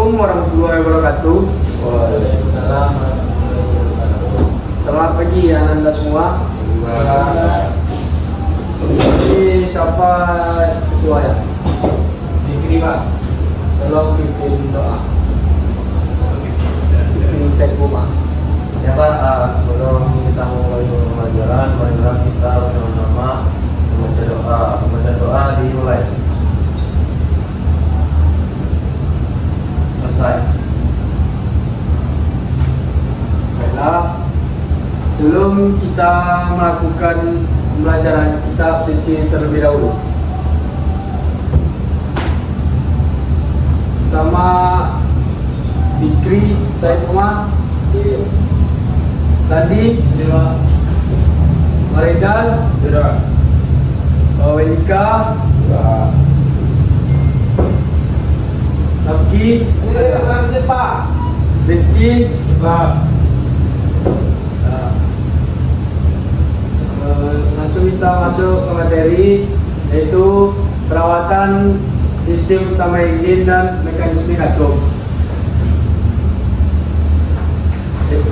Assalamualaikum warahmatullahi wabarakatuh. Waalaikumsalam warahmatullahi wabarakatuh. Selamat pagi Anda semua. Ini siapa ketua ya? Fikri Pak. Tolong pimpin doa. Pimpin sekuma. Ya Pak, sebelum kita mulai pembelajaran, marilah kita bersama-sama membaca doa. Membaca doa dimulai. Selesai. Baiklah. Sebelum kita melakukan pembelajaran kitab sesi terlebih dahulu. Pertama, Fikri, Said Umar, Sandi, Maridal, Wenika, Nafki, Rifki, langsung kita masuk ke materi, yaitu perawatan sistem utama engine dan mekanisme katup.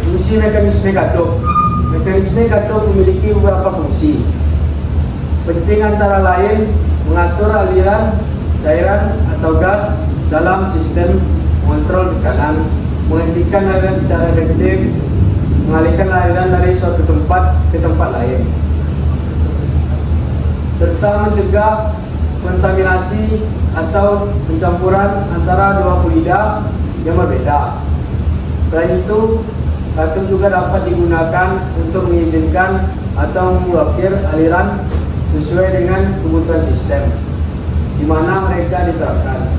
Fungsi mekanisme katup. Mekanisme katup memiliki beberapa fungsi. Penting antara lain mengatur aliran cairan atau gas dalam sistem, mengontrol tekanan, menghentikan aliran secara efektif, mengalihkan aliran dari suatu tempat ke tempat lain, serta mencegah kontaminasi atau pencampuran antara dua fluida yang berbeda. Selain itu, katup juga dapat digunakan untuk mengizinkan atau memblokir aliran sesuai dengan kebutuhan sistem di mana mereka diterapkan.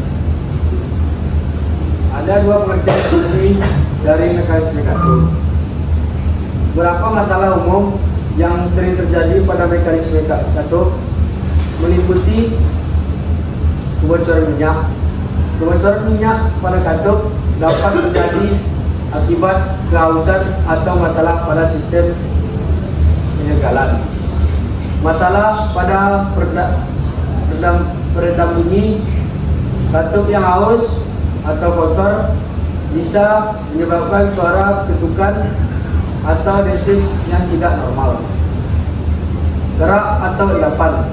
Ada dua pengertian fungsi dari mekanisme katup. Beberapa masalah umum yang sering terjadi pada mekanisme katup meliputi kebocoran minyak. Kebocoran minyak pada katup dapat terjadi akibat kehausan atau masalah pada sistem penyegalan. Masalah pada peredam bunyi. Katup yang haus atau kotor bisa menyebabkan suara ketukan atau desis yang tidak normal. Kerak atau endapan.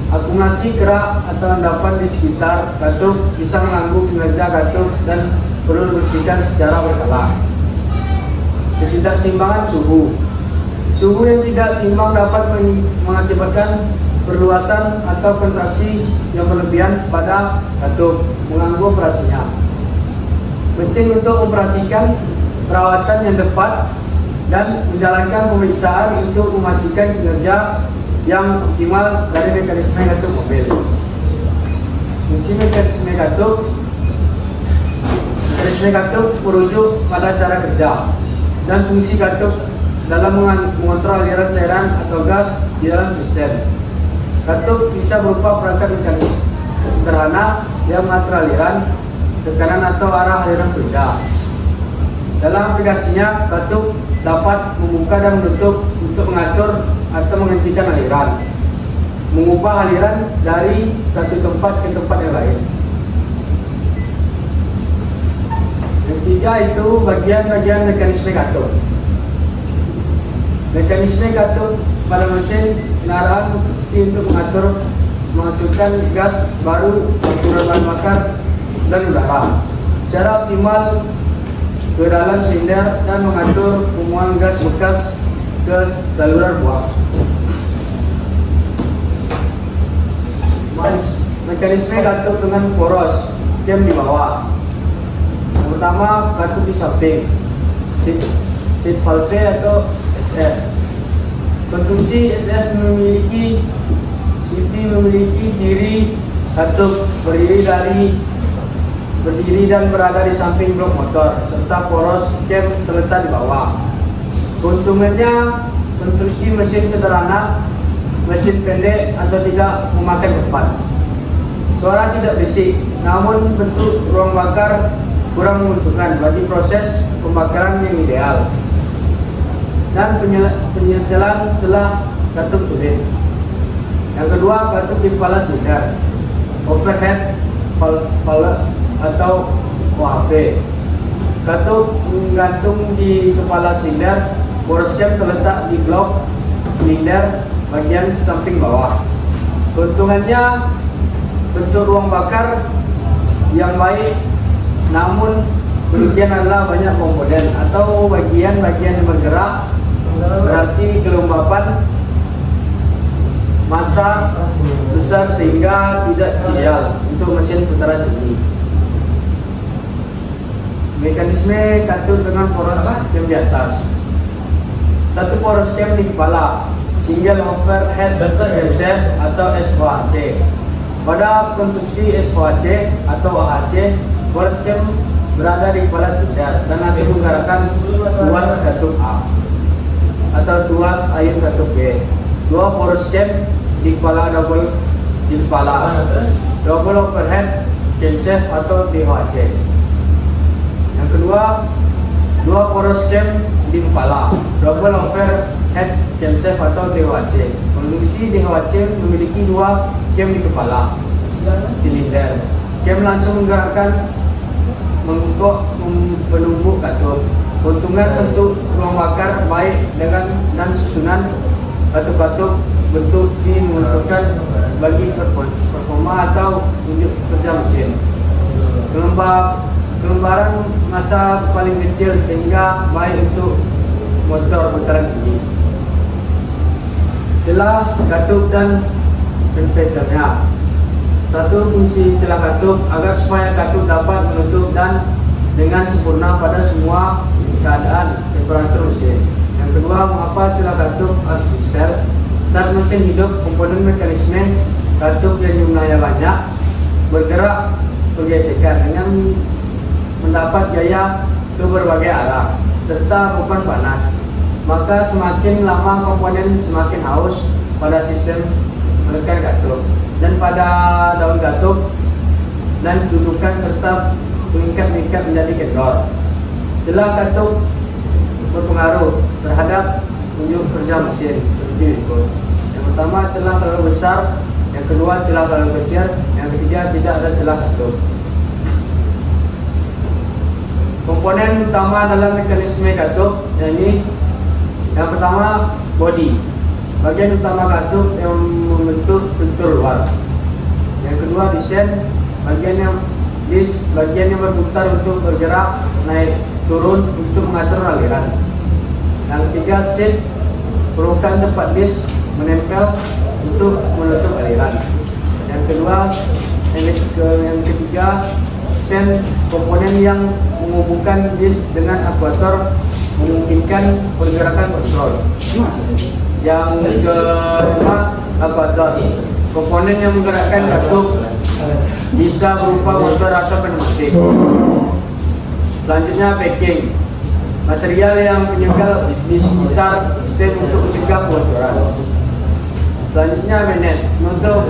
Akumulasi kerak atau endapan di sekitar katup bisa mengganggu kinerja katup dan perlu dibersihkan secara berkala. Ketidakseimbangan suhu. Suhu yang tidak seimbang dapat mengakibatkan perluasan atau kontraksi yang berlebihan pada katup, mengganggu operasinya. Penting untuk memperhatikan perawatan yang tepat dan menjalankan pemeriksaan untuk memastikan kinerja yang optimal dari mekanisme katup mobil. Fungsi mekanisme katup. Mekanisme katup merujuk pada cara kerja dan fungsi katup dalam mengontrol aliran cairan atau gas di dalam sistem. Katup bisa berupa perangkat mekanis sederhana yang mengatur aliran, tekanan atau arah aliran fluida. Dalam aplikasinya, katup dapat membuka dan menutup untuk mengatur atau menghentikan aliran, mengubah aliran dari satu tempat ke tempat yang lain. Yang ketiga itu bagian-bagian mekanisme katup. Mekanisme katup pada mesin kendaraan untuk mengatur memasukkan gas baru, aturan bahan bakar dan udara secara optimal ke dalam silinder dan mengatur pembuangan gas bekas ke saluran buang. Mekanisme katup dengan poros yang di bawah. Yang pertama, katup di samping, seat valve atau SF. Konstruksi SF memiliki ciri katup berdiri dan berada di samping blok motor serta poros cam terletak di bawah. Keuntungannya, konstruksi mesin sederhana, mesin pendek atau tidak memakan tempat. Suara tidak berisik, namun bentuk ruang bakar kurang menguntungkan bagi proses pembakaran yang ideal. Dan penyetelan celah katup sulit. Yang kedua, katup di kepala silinder, overhead valve atau OHP. Katup menggantung di kepala silinder. Boros cam terletak di blok silinder bagian samping bawah. Keuntungannya bentuk ruang bakar yang baik, namun kerugian adalah banyak komponen atau bagian-bagian yang bergerak, berarti kelembapan massa besar sehingga tidak ideal untuk mesin putaran ini. Mekanisme katup dengan poros cam di atas. Satu poros cam di kepala, single overhead camshaft atau SOHC. Pada konstruksi SOHC atau AHC, poros cam berada di kepala silinder dan langsung menggerakkan tuas katup A atau tuas ayun katup B. Dua poros cam di kepala double overhead camshaft atau DOHC. Yang kedua, dua poros cam di kepala double overhead camshaft atau DOHC. Konstruksi DOHC memiliki dua cam di kepala silinder. Cam langsung menggerakkan mengkok penumbuk katup. Keuntungan untuk ruang bakar baik dengan dan susunan katup-katup bentuk V menguntungkan bagi performa atau unjuk kerja mesin. Kelembaran massa paling kecil sehingga baik untuk motor putaran tinggi. Celah katup dan converternya. Satu, fungsi celah katup agar supaya katup dapat menutup dan dengan sempurna pada semua keadaan temperatur mesin. Yang kedua, mengapa celah katup harus di-setel? Saat mesin hidup, komponen mekanisme katup yang jumlahnya banyak bergerak bergesekan dengan mendapat gaya ke berbagai arah serta beban panas. Maka semakin lama komponen semakin haus pada sistem menekan katup dan pada daun katup dan dudukan serta mengikat-ikat menjadi kendor. Celah katup berpengaruh terhadap unjuk kerja mesin seperti berikut. Yang pertama, celah terlalu besar. Yang kedua, celah terlalu kecil. Yang ketiga, tidak ada celah katup. Komponen utama dalam mekanisme katup yakni yang pertama, bodi, bagian utama katup yang membentuk struktur luar. Yang kedua, desain, bagian yang berputar untuk bergerak naik turun untuk mengatur aliran. Yang ketiga, seat, perlukan tempat disk menempel untuk menutup aliran. Yang kedua, yang ketiga, stand, komponen yang menghubungkan disk dengan akuator memungkinkan pergerakan kontrol. Yang kelima, akuator, komponen yang menggerakkan katup bisa berupa motor atau pneumatik. Selanjutnya, backing, material yang menyegal di sekitar stem untuk mencegah kebocoran. Selanjutnya, magnet, menutup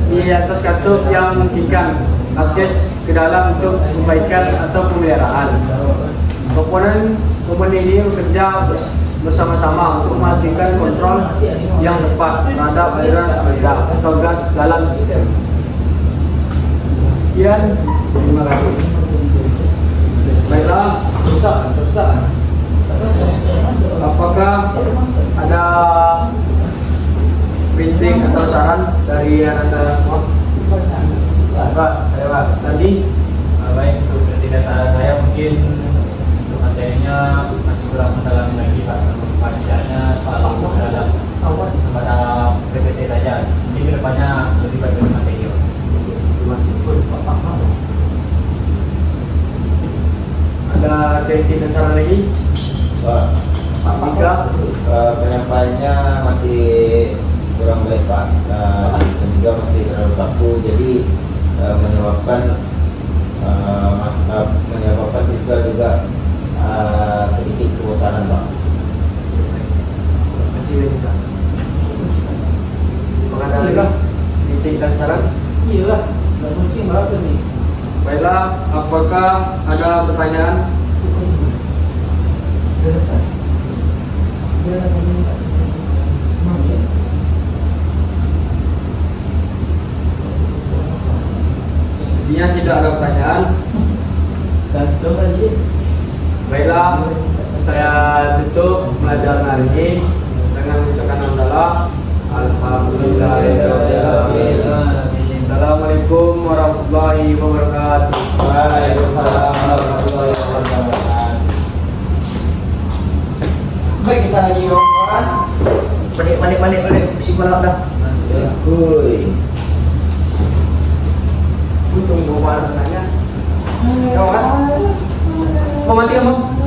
di atas katup yang memungkinkan akses ke dalam untuk perbaikan atau pemeliharaan. Komponen ini bekerja bersama-sama untuk memastikan kontrol yang tepat terhadap aliran atau gas dalam sistem. Sekian, terima kasih. Baiklah, apakah ada kritik atau saran dari anda semua? Pak, Tadi baik, untuk tidak saran saya mungkin untuk materinya masih kurang mendalami lagi Pak. Pastinya soal itu dalam pada PPT saja. Jadi kedepannya lebih baik dari materi. ada kritik dan saran lagi? Pak, Jika penyampaiannya masih kurang baik Pak, dan juga masih terlalu kaku, jadi menyebabkan siswa juga sedikit kebosanan Pak. terima kasih banyak. Apakah ada lagi kritik dan saran? Iyalah, nggak mungkin berapa nih? Baiklah, apakah ada pertanyaan? Sepertinya tidak ada pertanyaan. Langsung aja. Baiklah, saya tutup pelajaran hari ini dengan mengucapkan hamdalah. Alhamdulillahirobbilalamin. Assalamualaikum warahmatullahi wabarakatuh. Waalaikumsalam warahmatullahi wabarakatuh. Baik, kita lagi ngomong. Balik. Kesimpulan dah. Kuy. Untung bawa nanya. Kawan, mau mati kamu?